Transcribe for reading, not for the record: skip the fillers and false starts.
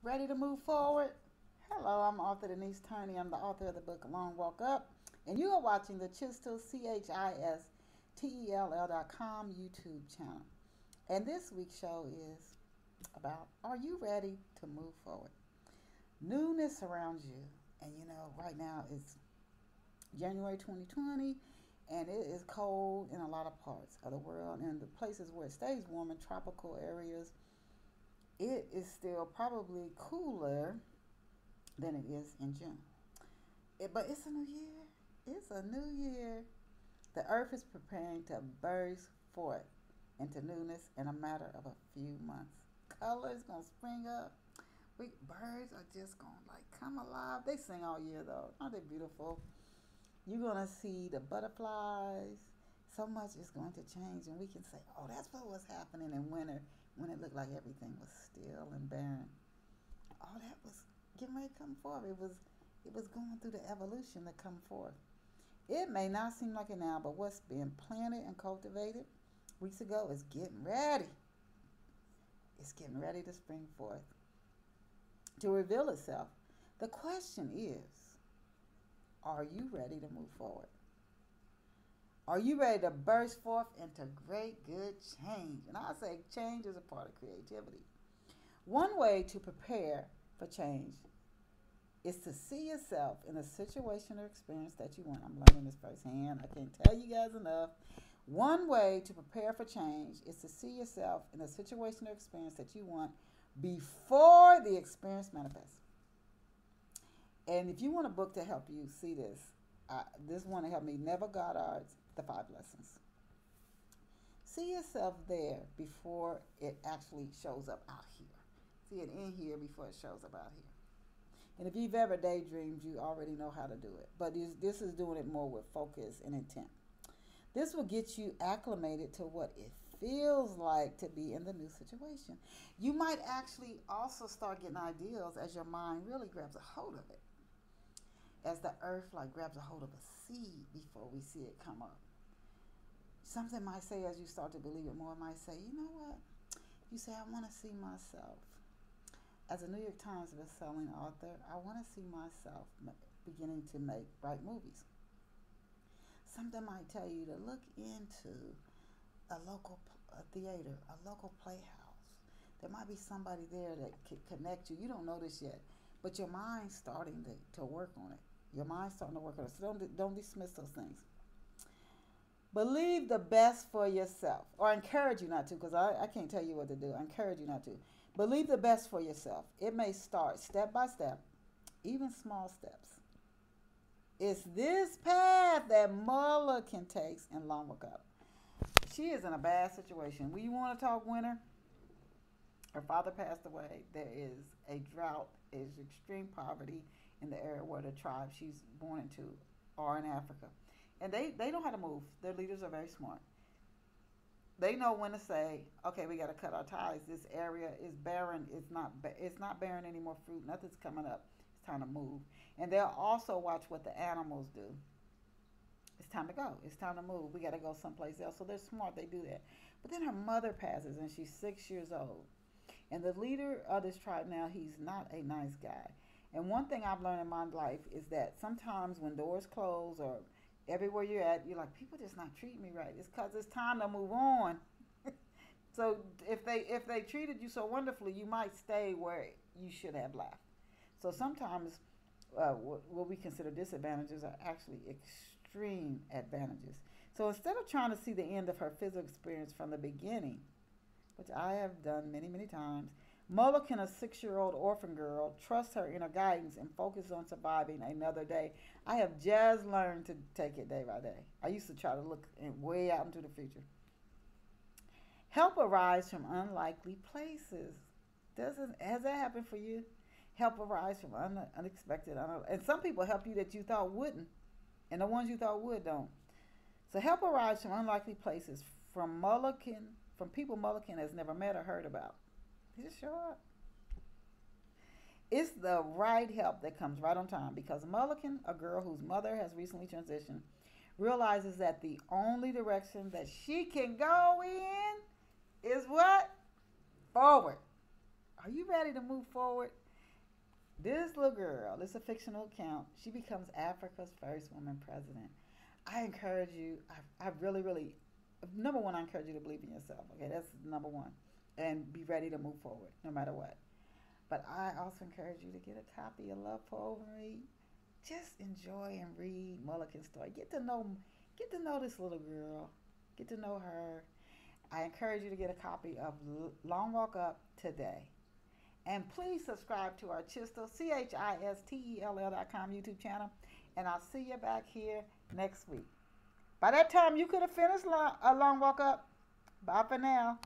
Ready to move forward? Hello, I'm author Denise Turney. I'm the author of the book Long Walk Up, and you are watching the Chistel CHISTELL.com YouTube channel. And this week's show is about, are you ready to move forward? Newness surrounds you, and right now it's January 2020, and it is cold in a lot of parts of the world, and the places where it stays warm in tropical areas, it is still probably cooler than it is in June. But it's a new year. It's a new year. The earth is preparing to burst forth into newness in a matter of a few months. Colors gonna spring up. Birds are just gonna come alive. They sing all year though. Aren't they beautiful? You're gonna see the butterflies. So much is going to change, and we can say, "Oh, that's what was happening in winter when it looked like everything was still and barren." All that was getting ready to come forth. It was going through the evolution to come forth. It may not seem like it now, but what's being planted and cultivated weeks ago is getting ready. It's getting ready to spring forth, to reveal itself. The question is, are you ready to move forward? Are you ready to burst forth into great good change? And I say change is a part of creativity. One way to prepare for change is to see yourself in a situation or experience that you want. I'm learning this firsthand. I can't tell you guys enough. One way to prepare for change is to see yourself in a situation or experience that you want before the experience manifests. And if you want a book to help you see this, this one to help me, Neville Goddard's The 5 Lessons. See yourself there before it actually shows up out here. See it in here before it shows up out here. And if you've ever daydreamed, you already know how to do it. But this is doing it more with focus and intent. This will get you acclimated to what it feels like to be in the new situation. You might actually also start getting ideas as your mind really grabs a hold of it. As the earth grabs a hold of a seed before we see it come up. Something might say, as you start to believe it more, it might say, you know what? You say, I want to see myself. As a New York Times best-selling author, I want to see myself beginning to make bright movies. Something might tell you to look into a local theater, a local playhouse. There might be somebody there that could connect you. You don't know this yet, but your mind's starting to work on it. Your mind's starting to work on it. So don't dismiss those things. Believe the best for yourself. Or I encourage you not to, because I can't tell you what to do. I encourage you not to. Believe the best for yourself. It may start step by step, even small steps. It's this path that Mulukan takes in Long Walk Up. She is in a bad situation. When you want to talk winter, her father passed away. There is a drought, is extreme poverty in the area where the tribe she's born into are in Africa. And they know how to move. Their leaders are very smart. They know when to say, okay, we got to cut our ties. This area is barren. It's not bearing any more fruit. Nothing's coming up. It's time to move. And they'll also watch what the animals do. It's time to go. It's time to move. We got to go someplace else. So they're smart. They do that. But then her mother passes, and she's 6 years old. And the leader of this tribe now, he's not a nice guy. And one thing I've learned in my life is that sometimes when doors close or everywhere you're at, you're like, people just not treating me right. It's because it's time to move on. So if they treated you so wonderfully, you might stay where you should have left. So sometimes what we consider disadvantages are actually extreme advantages. So instead of trying to see the end of her physical experience from the beginning, which I have done many, many times, Mulukan, a 6-year-old orphan girl, trusts her inner guidance and focuses on surviving another day. I have just learned to take it day by day. I used to try to look way out into the future. Help arise from unlikely places. Has that happened for you? Help arise from unexpected. And some people help you that you thought wouldn't. And the ones you thought would don't. So help arise from unlikely places from people Mulukan has never met or heard about. Just show up. It's the right help that comes right on time because Mulukan, a girl whose mother has recently transitioned, realizes that the only direction that she can go in is what? Forward. Are you ready to move forward? This little girl, this is a fictional account, she becomes Africa's first woman president. I encourage you, I really, really, number one, I encourage you to believe in yourself. Okay, that's number one. And be ready to move forward no matter what. But I also encourage you to get a copy of Love for Overeat. Just enjoy and read Mulukan's story. Get to know this little girl. Get to know her. I encourage you to get a copy of Long Walk Up today. And please subscribe to our Chistel, CHISTELL.com YouTube channel. And I'll see you back here next week. By that time, you could have finished a long walk up. Bye for now.